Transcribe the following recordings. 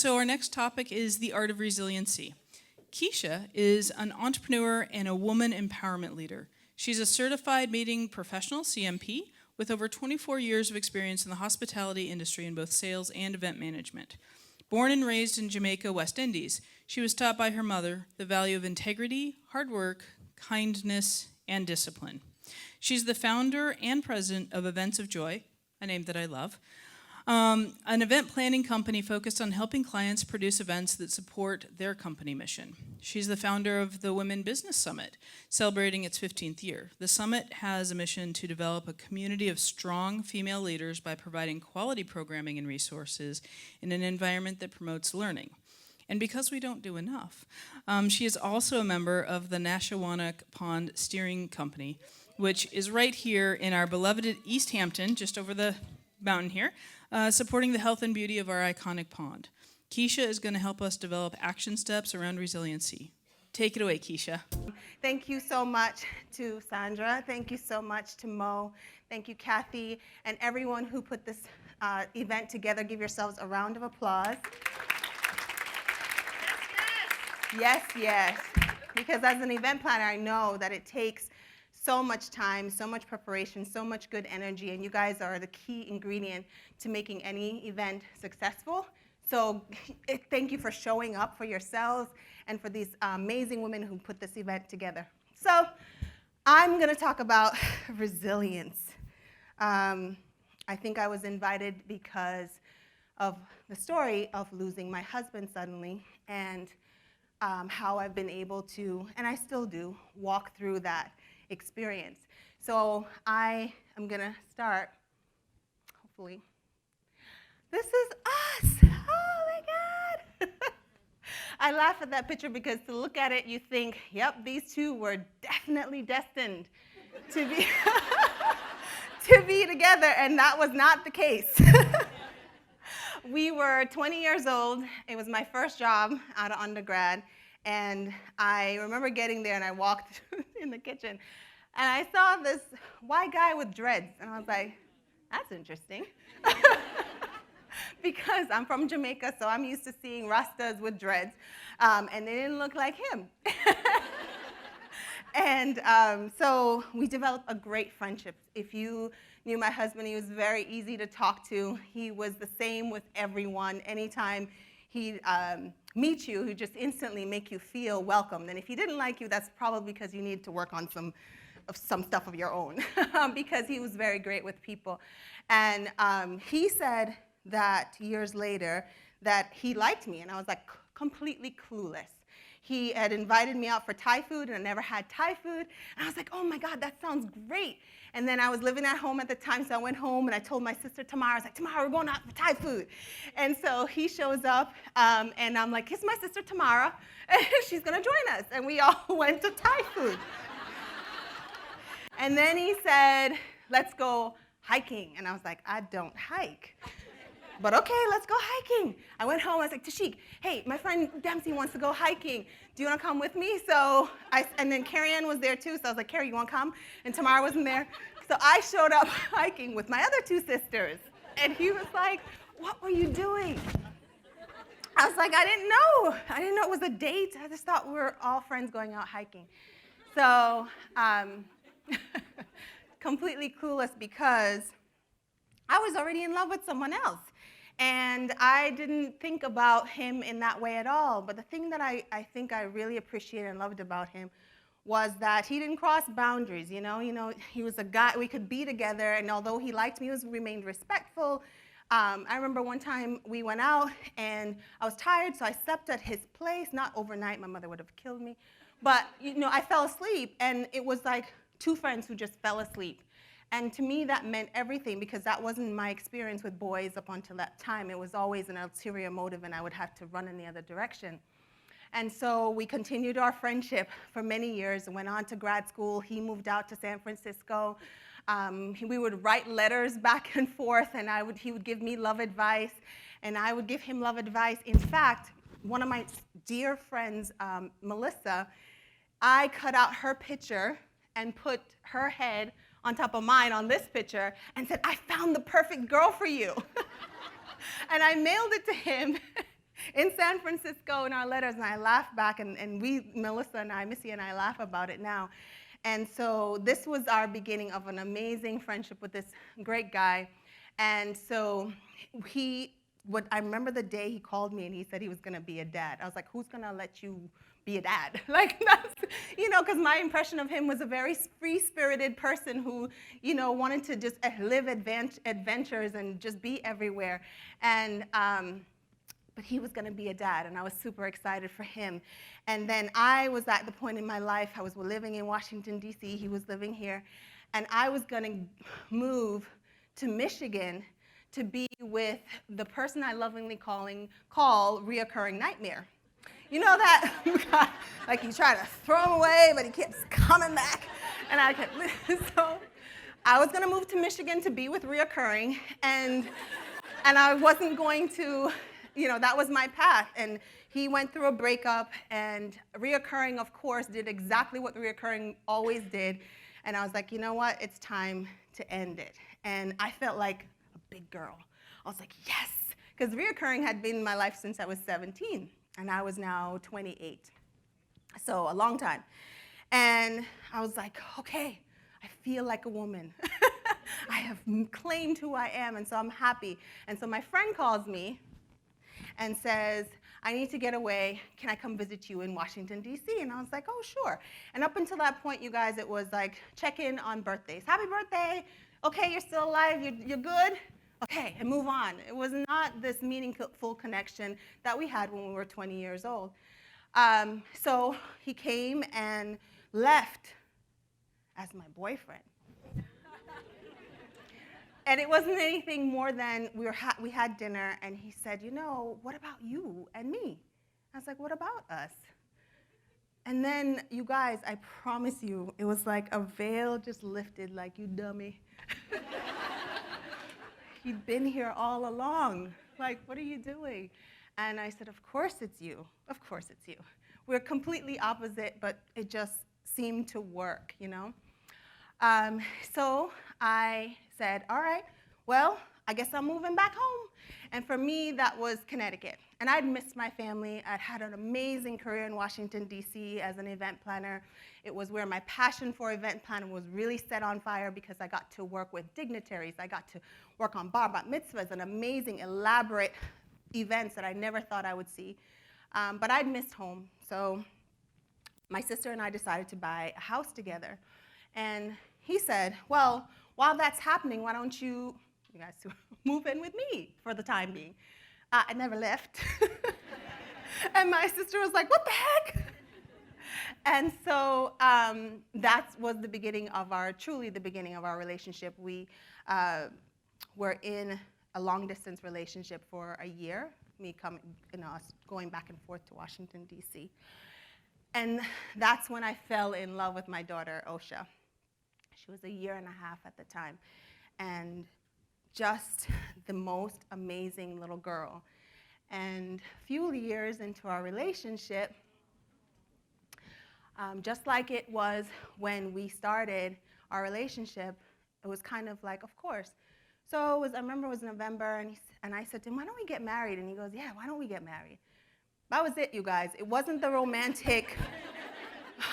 So our next topic is the art of resiliency. Kisha is an entrepreneur and a woman empowerment leader. She's a certified meeting professional, CMP, with over 24 years of experience in the hospitality industry in both sales and event management. Born and raised in Jamaica, West Indies, she was taught by her mother the value of integrity, hard work, kindness, and discipline. She's the founder and president of Events of Joy, a name that I love, an event planning company focused on helping clients produce events that support their company mission. She's the founder of the Women Business Summit, celebrating its 15th year. The summit has a mission to develop a community of strong female leaders by providing quality programming and resources in an environment that promotes learning. And because we don't do enough, she is also a member of the Nashawanak Pond Steering Company, which is right here in our beloved Easthampton, just over the mountain here, supporting the health and beauty of our iconic pond. Kisha is going to help us develop action steps around resiliency. Take it away, Kisha. Thank you so much to Sandra. Thank you so much to Mo. Thank you, Kathy, and everyone who put this event together. Give yourselves a round of applause. Yes, yes. Because as an event planner, I know that it takes so much time, so much preparation, so much good energy, and you guys are the key ingredient to making any event successful. So thank you for showing up for yourselves and for these amazing women who put this event together. So I'm going to talk about resilience. I think I was invited because of the story of losing my husband suddenly, and how I've been able to, and I still do, walk through that experience. So I am going to start, hopefully. This is us. Oh my God. I laugh at that picture because to look at it, you think, yep, these two were definitely destined to be, to be together, and that was not the case. We were 20 years old. It was my first job out of undergrad. And I remember getting there, and I walked in the kitchen, and I saw this white guy with dreads. And I was like, that's interesting. Because I'm from Jamaica, so I'm used to seeing Rastas with dreads. And they didn't look like him. And so we developed a great friendship. If you knew my husband, he was very easy to talk to. He was the same with everyone. Anytime he'd meet you, he'd just instantly make you feel welcomed. And if he didn't like you, that's probably because you need to work on some stuff of your own, because he was very great with people. And he said that years later that he liked me, and I was like completely clueless. He had invited me out for Thai food, and I never had Thai food. And I was like, oh my God, that sounds great. And then I was living at home at the time, so I went home and I told my sister Tamara, I was like, Tamara, we're going out for Thai food. And so he shows up, and I'm like, here's my sister Tamara, and she's gonna join us. And we all went to Thai food. And then he said, let's go hiking. And I was like, I don't hike. But okay, let's go hiking. I went home, I was like, Tashik, hey, my friend Dempsey wants to go hiking. Do you want to come with me? And then Carrie Ann was there too, so I was like, Carrie, you want to come? And Tamara wasn't there. So I showed up hiking with my other two sisters. And he was like, what were you doing? I was like, I didn't know. I didn't know it was a date. I just thought we were all friends going out hiking. So completely clueless because I was already in love with someone else. And I didn't think about him in that way at all. But the thing that I think I really appreciated and loved about him was that he didn't cross boundaries. You know, he was a guy, we could be together, and although he liked me, he remained respectful. I remember one time we went out, and I was tired, so I slept at his place. Not overnight, my mother would have killed me. But, I fell asleep, and it was like two friends who just fell asleep. And to me, that meant everything, because that wasn't my experience with boys up until that time. It was always an ulterior motive, and I would have to run in the other direction. And so we continued our friendship for many years and went on to grad school. He moved out to San Francisco. We would write letters back and forth, and he would give me love advice, and I would give him love advice. In fact, one of my dear friends, Melissa, I cut out her picture and put her head on top of mine on this picture and said, I found the perfect girl for you. And I mailed it to him in San Francisco in our letters, and I laugh back, and Missy and I laugh about it now. And so this was our beginning of an amazing friendship with this great guy. And so I remember the day he called me and he said he was going to be a dad. I was like, who's going to let you be a dad? Like, that's, because my impression of him was a very free-spirited person who, wanted to just live adventures and just be everywhere. And, but he was going to be a dad, and I was super excited for him. And then I was at the point in my life, I was living in Washington, D.C., he was living here, and I was going to move to Michigan to be with the person I lovingly call reoccurring nightmare. You know that? Like you try to throw him away, but he keeps coming back. And so I was going to move to Michigan to be with reoccurring, and I wasn't going to, that was my path. And he went through a breakup, and reoccurring, of course, did exactly what reoccurring always did. And I was like, you know what? It's time to end it. And I felt like a big girl. I was like, yes, because reoccurring had been in my life since I was 17, and I was now 28. So a long time. And I was like, okay, I feel like a woman. I have claimed who I am, and so I'm happy. And so my friend calls me and says, I need to get away. Can I come visit you in Washington, D.C.? And I was like, oh, sure. And up until that point, you guys, it was like check-in on birthdays. Happy birthday. Okay, you're still alive. You're good. Okay, and move on. It was not this meaningful connection that we had when we were 20 years old. So he came and left as my boyfriend. And it wasn't anything more than we had dinner, and he said, what about you and me? I was like, what about us? And then, you guys, I promise you, it was like a veil just lifted, like, you dummy. He'd been here all along. Like, what are you doing? And I said, of course it's you. Of course it's you. We're completely opposite, but it just seemed to work, So I said, all right, well, I guess I'm moving back home. And for me, that was Connecticut. And I'd missed my family. I'd had an amazing career in Washington, D.C. as an event planner. It was where my passion for event planning was really set on fire because I got to work with dignitaries. I got to work on bar mitzvahs and amazing, elaborate events that I never thought I would see. But I'd missed home. So my sister and I decided to buy a house together. And he said, well, while that's happening, why don't you guys move in with me for the time being? I never left. And my sister was like, what the heck? And so that was the beginning of truly the beginning of our relationship. We were in a long-distance relationship for a year, us going back and forth to Washington, D.C. And that's when I fell in love with my daughter, Osha. She was a year and a half at the time, and just the most amazing little girl. And a few years into our relationship, just like it was when we started our relationship, it was kind of like, of course. So I remember it was November, and I said to him, why don't we get married? And he goes, yeah, why don't we get married? That was it, you guys. It wasn't the romantic,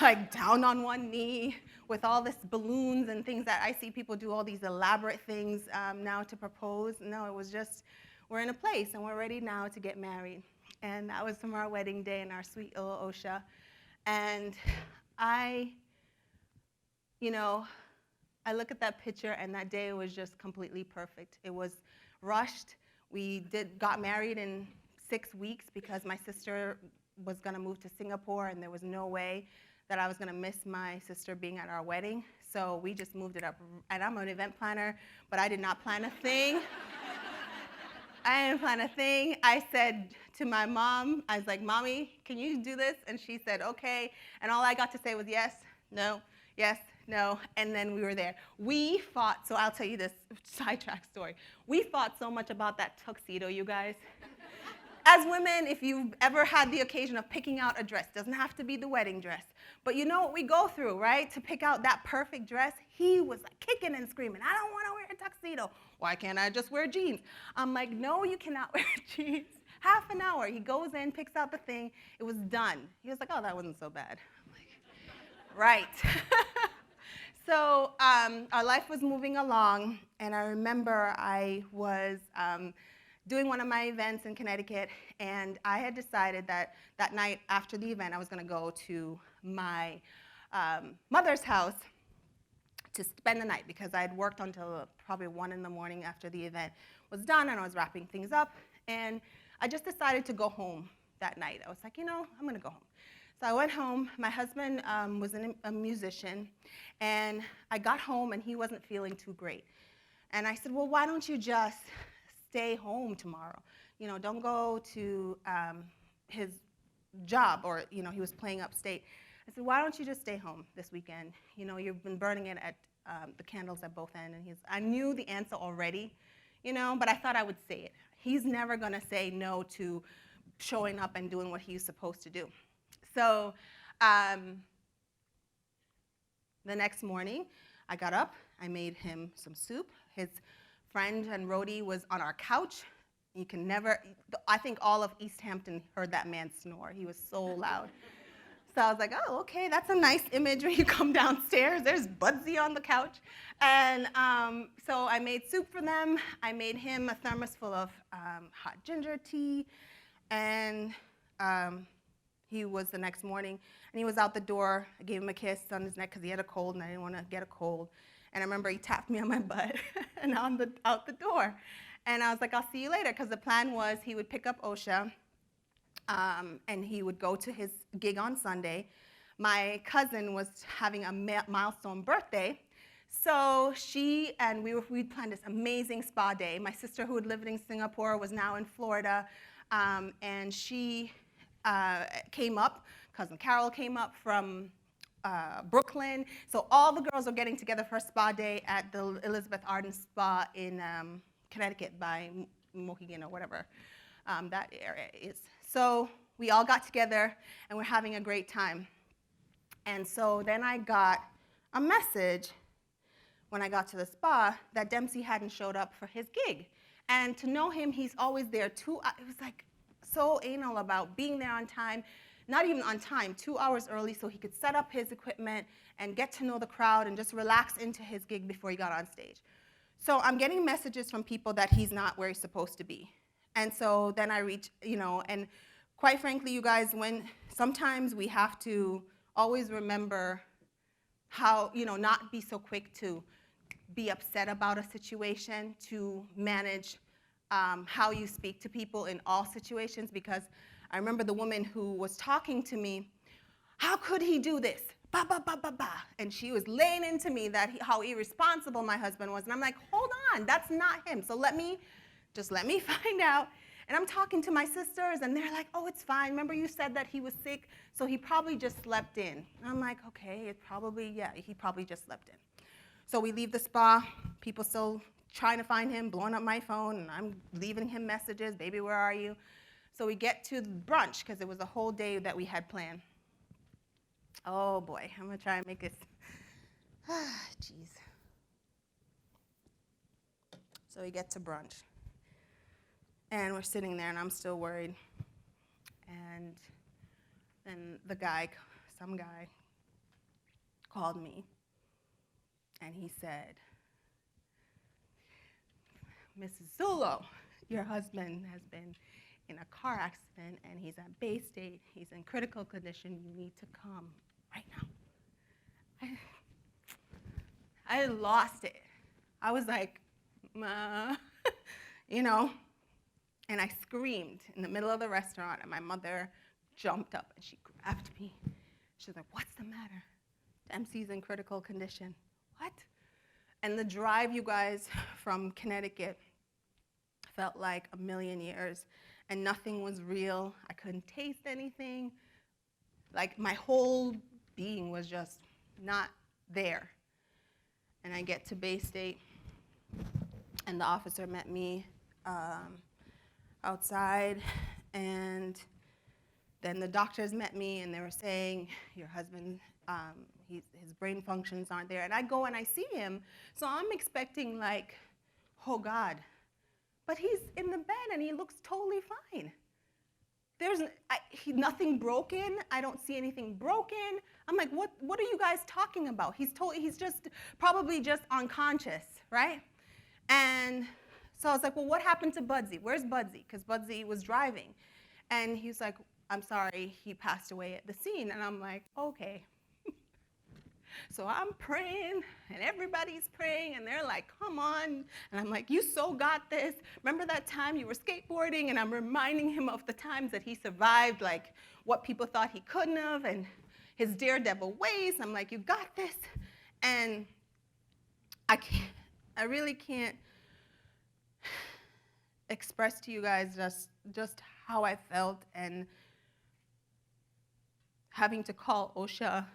like down on one knee with all this balloons and things that I see people do, all these elaborate things now to propose. No, it was just, we're in a place and we're ready now to get married. And that was from our wedding day in our sweet little Osha. And I look at that picture, and that day was just completely perfect. It was rushed. We got married in 6 weeks because my sister was going to move to Singapore, and there was no way that I was going to miss my sister being at our wedding. So we just moved it up. And I'm an event planner, but I did not plan a thing. I didn't plan a thing. I said to my mom, I was like, Mommy, can you do this? And she said, okay. And all I got to say was yes, no, yes, no. And then we were there. We fought, so I'll tell you this sidetrack story. We fought so much about that tuxedo, you guys. As women, if you've ever had the occasion of picking out a dress, doesn't have to be the wedding dress, but you know what we go through, right? To pick out that perfect dress, he was like kicking and screaming, I don't want to wear a tuxedo. Why can't I just wear jeans? I'm like, no, you cannot wear jeans. Half an hour. He goes in, picks out the thing. It was done. He was like, oh, that wasn't so bad. I'm like, right. So our life was moving along, and I remember I was doing one of my events in Connecticut, and I had decided that that night after the event, I was going to go to my mother's house to spend the night because I had worked until probably 1 in the morning after the event was done, and I was wrapping things up, and I just decided to go home that night. I was like, I'm going to go home. So I went home. My husband was a musician, and I got home, and he wasn't feeling too great. And I said, well, why don't you just stay home tomorrow? Don't go to his job, or, he was playing upstate. I said, why don't you just stay home this weekend? You've been burning it at the candles at both ends. And I knew the answer already, but I thought I would say it. He's never going to say no to showing up and doing what he's supposed to do. So the next morning, I got up. I made him some soup. His friend and roadie was on our couch. You can never, I think all of Easthampton heard that man snore. He was so loud. So I was like, oh, okay, that's a nice image when you come downstairs. There's Budsy on the couch. And so I made soup for them. I made him a thermos full of hot ginger tea. And he was the next morning, and he was out the door. I gave him a kiss on his neck because he had a cold, and I didn't want to get a cold. And I remember he tapped me on my butt and out the door. And I was like, I'll see you later, because the plan was he would pick up Osha, and he would go to his gig on Sunday. My cousin was having a milestone birthday, so she and we planned this amazing spa day. My sister, who had lived in Singapore, was now in Florida, and she came up. Cousin Carol came up from Brooklyn. So all the girls were getting together for a spa day at the Elizabeth Arden Spa in Connecticut by Mohegan or whatever that area is. So we all got together, and we're having a great time. And so then I got a message when I got to the spa that Dempsey hadn't showed up for his gig. And to know him, he's always there. It was like so anal about being there on time, not even on time, 2 hours early so he could set up his equipment and get to know the crowd and just relax into his gig before he got on stage. So I'm getting messages from people that he's not where he's supposed to be. And so then I reach, and quite frankly, you guys, sometimes we have to always remember how, not be so quick to be upset about a situation, to manage how you speak to people in all situations, because I remember the woman who was talking to me, how could he do this? Ba, ba, ba, ba, ba. And she was laying into me how irresponsible my husband was. And I'm like, hold on, that's not him. So let me find out. And I'm talking to my sisters, and they're like, oh, it's fine. Remember you said that he was sick, so he probably just slept in. And I'm like, okay, he probably just slept in. So we leave the spa. People still trying to find him, blowing up my phone, and I'm leaving him messages, baby, where are you? So we get to brunch, because it was a whole day that we had planned. Oh, boy, I'm going to try and make this. Jeez. So we get to brunch. And we're sitting there, and I'm still worried. And then some guy, called me, and he said, Mrs. Zullo, your husband has been in a car accident, and he's at Bay State. He's in critical condition. You need to come right now. I lost it. I was like, and I screamed in the middle of the restaurant, and my mother jumped up, and she grabbed me. She was like, what's the matter? Dempsey's in critical condition. What? And the drive, you guys, from Connecticut felt like a million years, and nothing was real. I couldn't taste anything. Like, my whole being was just not there. And I get to Bay State, and the officer met me outside, and then the doctors met me, and they were saying, your husband, his brain functions aren't there. And I go and I see him, so I'm expecting, like, oh, God. But he's in the bed, and he looks totally fine. nothing broken. I don't see anything broken. I'm like, what are you guys talking about? He's just probably just unconscious, right? And so I was like, well, what happened to Budsy? Where's Budsy? Because Budsy was driving. And he's like, I'm sorry, he passed away at the scene. And I'm like, okay. So I'm praying, and everybody's praying, and they're like, come on. And I'm like, you so got this. Remember that time you were skateboarding? And I'm reminding him of the times that he survived, like what people thought he couldn't have, and his daredevil ways. I'm like, you got this. And I really can't express to you guys just how I felt, and having to call OSHA.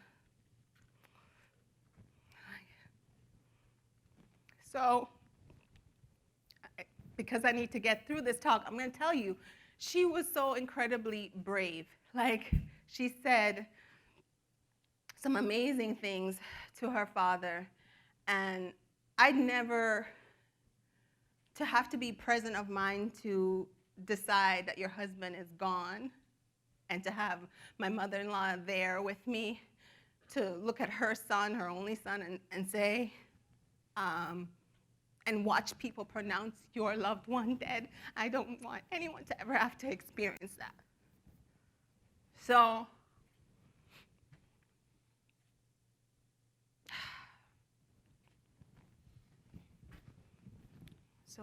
So, because I need to get through this talk, I'm going to tell you, she was so incredibly brave. Like, she said some amazing things to her father, and I'd never, to have to be present of mind to decide that your husband is gone, and to have my mother-in-law there with me to look at her son, her only son, and say, and watch people pronounce your loved one dead. I don't want anyone to ever have to experience that. So,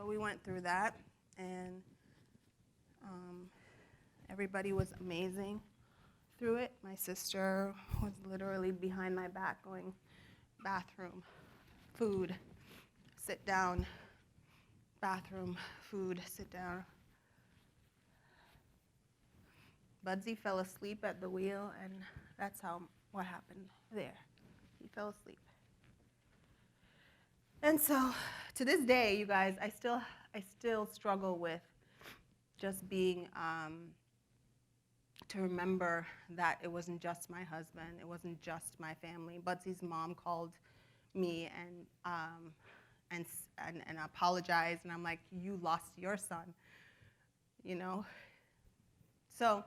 we went through that, and everybody was amazing through it. My sister was literally behind my back going, bathroom, food, sit down, bathroom, food, sit down. Budsy fell asleep at the wheel, and that's what happened there. He fell asleep. And so, to this day, you guys, I still struggle with just being, to remember that it wasn't just my husband, it wasn't just my family. Budsy's mom called me and apologized, and I'm like, you lost your son, you know? So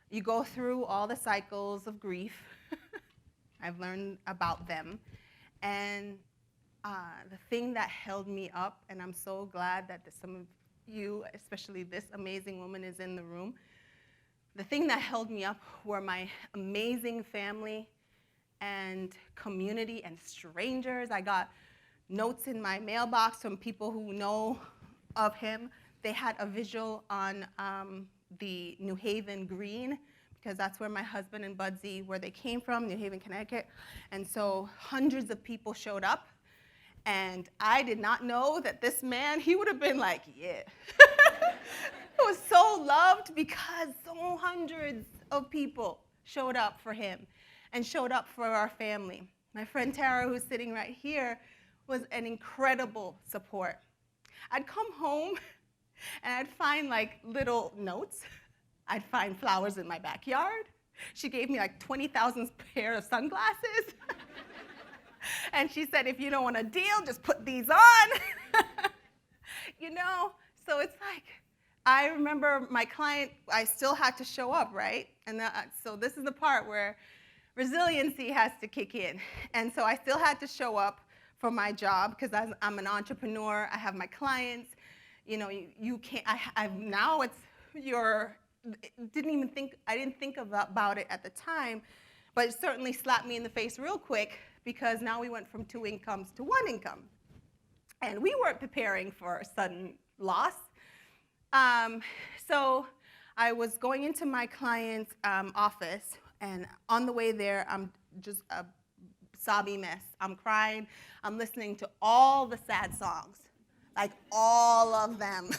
you go through all the cycles of grief. I've learned about them, and the thing that held me up, and I'm so glad that some of you, especially this amazing woman, is in the room. The thing that held me up were my amazing family and community and strangers. I got notes in my mailbox from people who know of him. They had a visual on the New Haven Green, because that's where my husband and Budsy, where they came from, New Haven, Connecticut. And so hundreds of people showed up. And I did not know that this man, he would have been like, yeah. He was so loved because so hundreds of people showed up for him and showed up for our family. My friend Tara, who's sitting right here, was an incredible support. I'd come home and I'd find like little notes. I'd find flowers in my backyard. She gave me like 20,000 pair of sunglasses. And she said, if you don't want a deal, just put these on. You know, so it's like, I remember my client, I still had to show up, right? And so this is the part where resiliency has to kick in. And so I still had to show up for my job, because I'm an entrepreneur, I have my clients. You know, you can't, now it's I didn't think about it at the time, but it certainly slapped me in the face real quick, because now we went from 2 incomes to 1 income. And we weren't preparing for sudden loss. So I was going into my client's office, and on the way there, I'm just a sobby mess. I'm crying. I'm listening to all the sad songs, like all of them.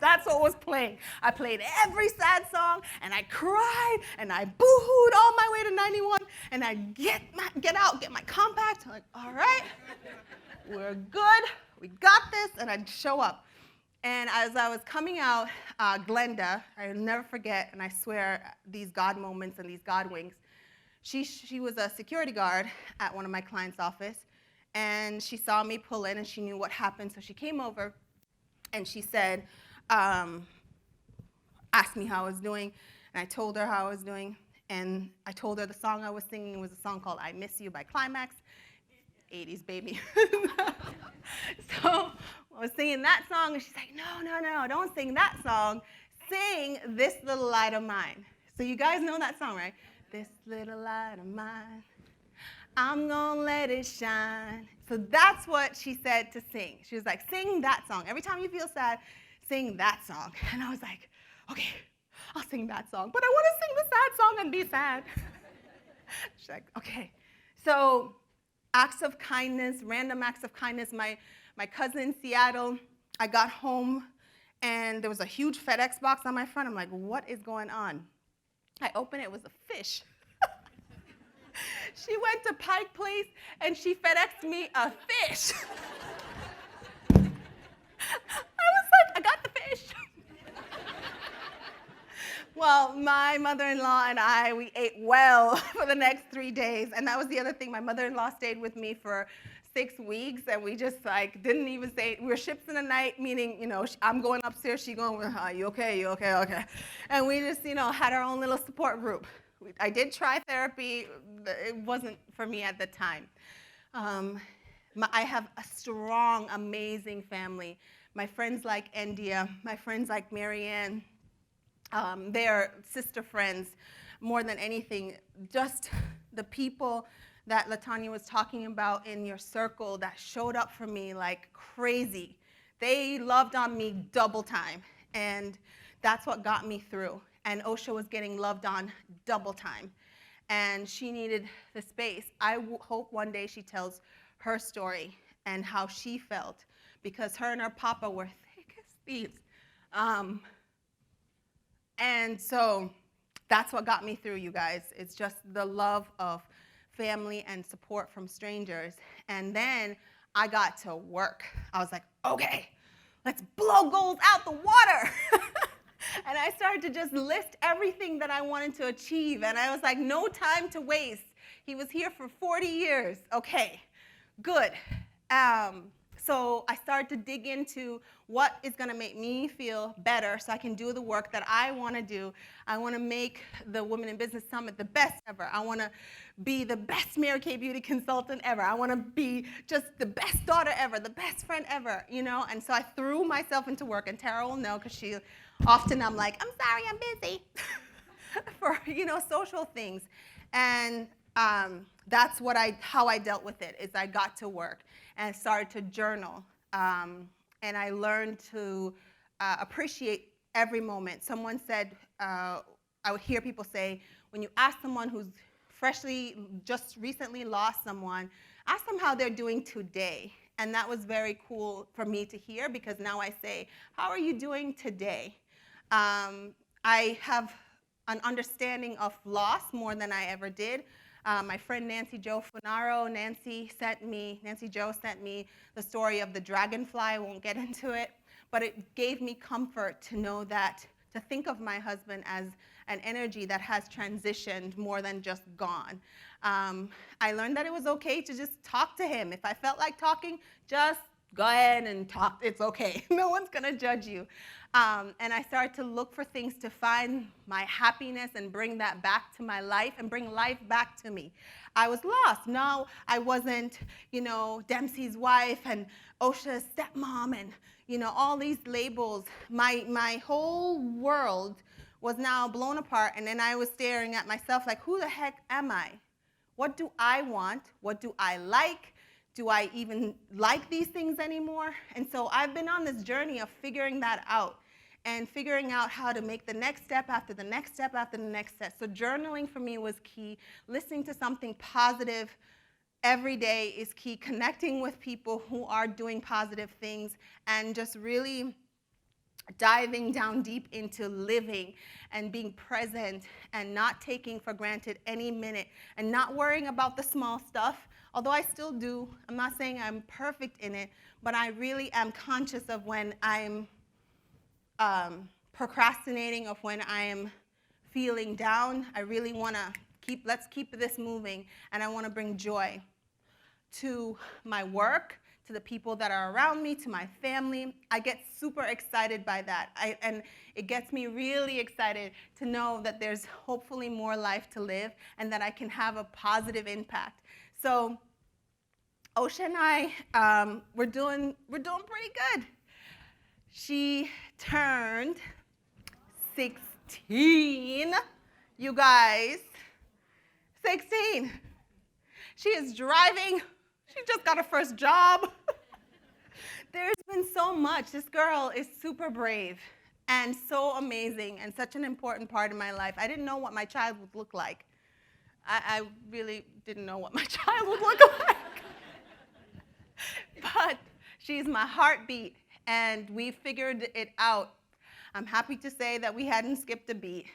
That's what was playing. I played every sad song, and I cried, and I boo-hooed all my way to 91, and I get out, get my compact. I'm like, all right, we're good. We got this, and I'd show up. And as I was coming out, Glenda, I'll never forget, and I swear, these God moments and these God winks, she was a security guard at one of my clients' office, and she saw me pull in, and she knew what happened, so she came over, and she said, asked me how I was doing, and I told her how I was doing, and I told her the song I was singing was a song called I Miss You by Climax. 80s, baby. So I was singing that song, and she's like, no, don't sing that song. Sing This Little Light of Mine. So you guys know that song, right? This little light of mine, I'm gonna let it shine. So that's what she said to sing. She was like, sing that song. Every time you feel sad, sing that song. And I was like, okay, I'll sing that song. But I want to sing the sad song and be sad. She's like, okay. So acts of kindness, random acts of kindness. My cousin in Seattle, I got home, and there was a huge FedEx box on my front. I'm like, what is going on? I opened it, it was a fish. She went to Pike Place, and she FedExed me a fish. I was like, I got the fish. Well, my mother-in-law and I, we ate well for the next 3 days. And that was the other thing. My mother-in-law stayed with me for 6 weeks, and we just didn't even say, we were ships in the night, meaning, I'm going upstairs, she going, you okay, okay. And we just, had our own little support group. I did try therapy. It wasn't for me at the time. I have a strong, amazing family. My friends like India, my friends like Marianne, they are sister friends more than anything. Just the people that LaTanya was talking about in your circle that showed up for me like crazy. They loved on me double time, and that's what got me through. And Osha was getting loved on double time, and she needed the space. I hope one day she tells her story and how she felt, because her and her papa were thick as thieves. And so that's what got me through, you guys. It's just the love of family and support from strangers. And then I got to work. I was like, okay, let's blow goals out the water. And I started to just list everything that I wanted to achieve. And I was like, no time to waste. He was here for 40 years. Okay, good. So I started to dig into what is going to make me feel better so I can do the work that I want to do. I want to make the Women in Business Summit the best ever. I want to be the best Mary Kay Beauty consultant ever. I want to be just the best daughter ever, the best friend ever, And so I threw myself into work, and Tara will know, because I'm like, I'm sorry, I'm busy for, social things. And that's how I dealt with it, is I got to work and started to journal. And I learned to appreciate every moment. Someone said, I would hear people say, when you ask someone who's just recently lost someone, ask them how they're doing today. And that was very cool for me to hear, because now I say, how are you doing today? I have an understanding of loss more than I ever did. My friend Nancy Jo Funaro, Nancy Jo sent me the story of the dragonfly. I won't get into it, but it gave me comfort to know that, to think of my husband as an energy that has transitioned more than just gone. I learned that it was okay to just talk to him. If I felt like talking, just go ahead and talk. It's okay. No one's going to judge you. And I started to look for things to find my happiness and bring that back to my life and bring life back to me. I was lost. No, I wasn't, Dempsey's wife and Osha's stepmom and, all these labels. My whole world was now blown apart, and then I was staring at myself like, who the heck am I? What do I want? What do I like? Do I even like these things anymore? And so I've been on this journey of figuring that out and figuring out how to make the next step after the next step after the next step. So journaling for me was key. Listening to something positive every day is key. Connecting with people who are doing positive things, and just really diving down deep into living and being present and not taking for granted any minute and not worrying about the small stuff. Although I still do. I'm not saying I'm perfect in it, but I really am conscious of when I'm procrastinating, of when I am feeling down. I really want to let's keep this moving, and I want to bring joy to my work, to the people that are around me, to my family. I get super excited by that. And it gets me really excited to know that there's hopefully more life to live and that I can have a positive impact. So Osha and I, we're doing pretty good. She turned 16, you guys. 16. She is driving. She just got her first job. There's been so much. This girl is super brave and so amazing and such an important part of my life. I didn't know what my child would look like. I really didn't know what my child would look like. But she's my heartbeat, and we figured it out. I'm happy to say that we hadn't skipped a beat.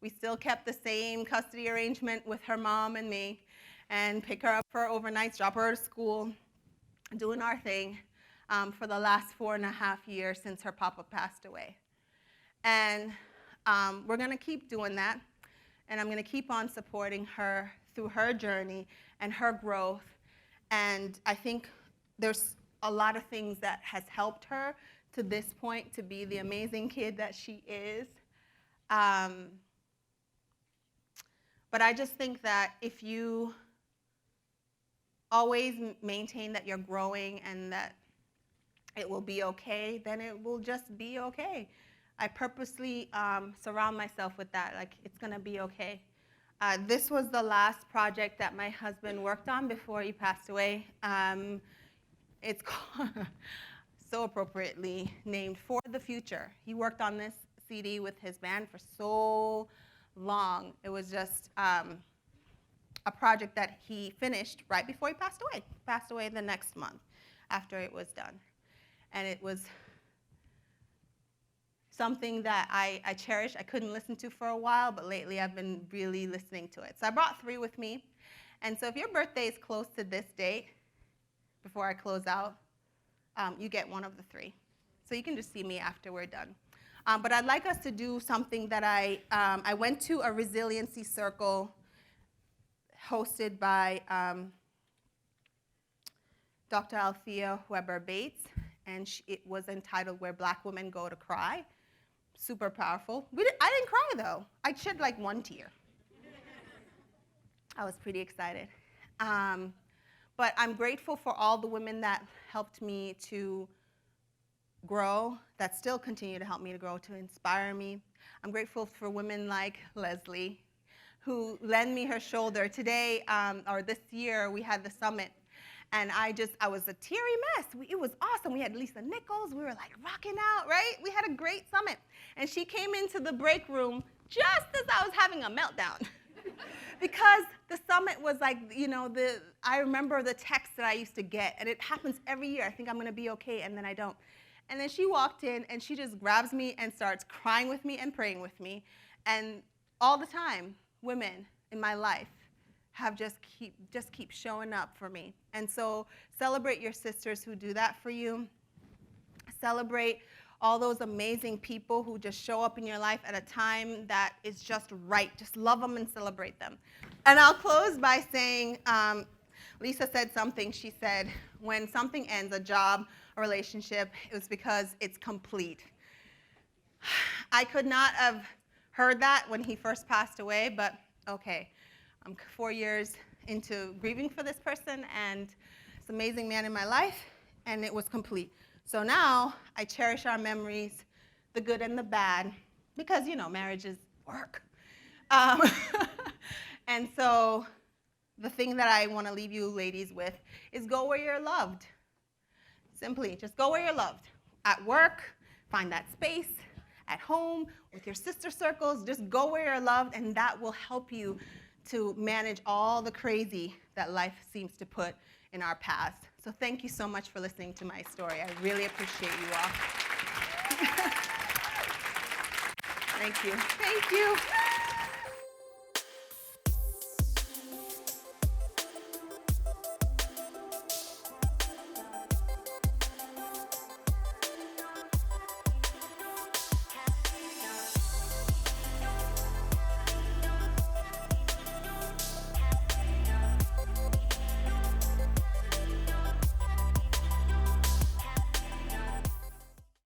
We still kept the same custody arrangement with her mom and me, and pick her up for overnights, drop her to school, doing our thing for the last 4.5 years since her papa passed away. And we're going to keep doing that, and I'm going to keep on supporting her through her journey and her growth. And I think there's a lot of things that has helped her to this point to be the amazing kid that she is. But I just think that if you always maintain that you're growing and that it will be okay, then it will just be okay. I purposely surround myself with that, like it's gonna be okay. This was the last project that my husband worked on before he passed away. It's called, so appropriately named, For the Future. He worked on this CD with his band for so long. It was just a project that he finished right before he passed away. He passed away the next month after it was done. And it was something that I cherish. I couldn't listen to for a while, but lately I've been really listening to it. So I brought 3 with me. And so if your birthday is close to this date, before I close out, you get one of the 3. So you can just see me after we're done. But I'd like us to do something that I went to a resiliency circle hosted by Dr. Althea Weber Bates, and it was entitled Where Black Women Go to Cry. Super powerful. I didn't cry, though. I shed like 1 tear. I was pretty excited. But I'm grateful for all the women that helped me to grow, that still continue to help me to grow, to inspire me. I'm grateful for women like Leslie, who lend me her shoulder. Today, or this year, we had the summit, and I was a teary mess. It was awesome. We had Lisa Nichols. We were like rocking out, right? We had a great summit. And she came into the break room just as I was having a meltdown. Because the summit was like, I remember the text that I used to get, and it happens every year. I think I'm going to be okay, and then I don't. And then she walked in, and she just grabs me and starts crying with me and praying with me. And all the time, women in my life have just keep showing up for me. And so celebrate your sisters who do that for you. Celebrate all those amazing people who just show up in your life at a time that is just right. Just love them and celebrate them. And I'll close by saying, Lisa said something. She said, when something ends, a job, a relationship, it was because it's complete. I could not have heard that when he first passed away, but okay. I'm 4 years into grieving for this person, and this amazing man in my life, and it was complete. So now I cherish our memories, the good and the bad, because, marriage is work. And so the thing that I want to leave you ladies with is go where you're loved. Simply, just go where you're loved. At work, find that space. At home, with your sister circles, just go where you're loved, and that will help you to manage all the crazy that life seems to put in our paths. So thank you so much for listening to my story. I really appreciate you all. Thank you. Thank you.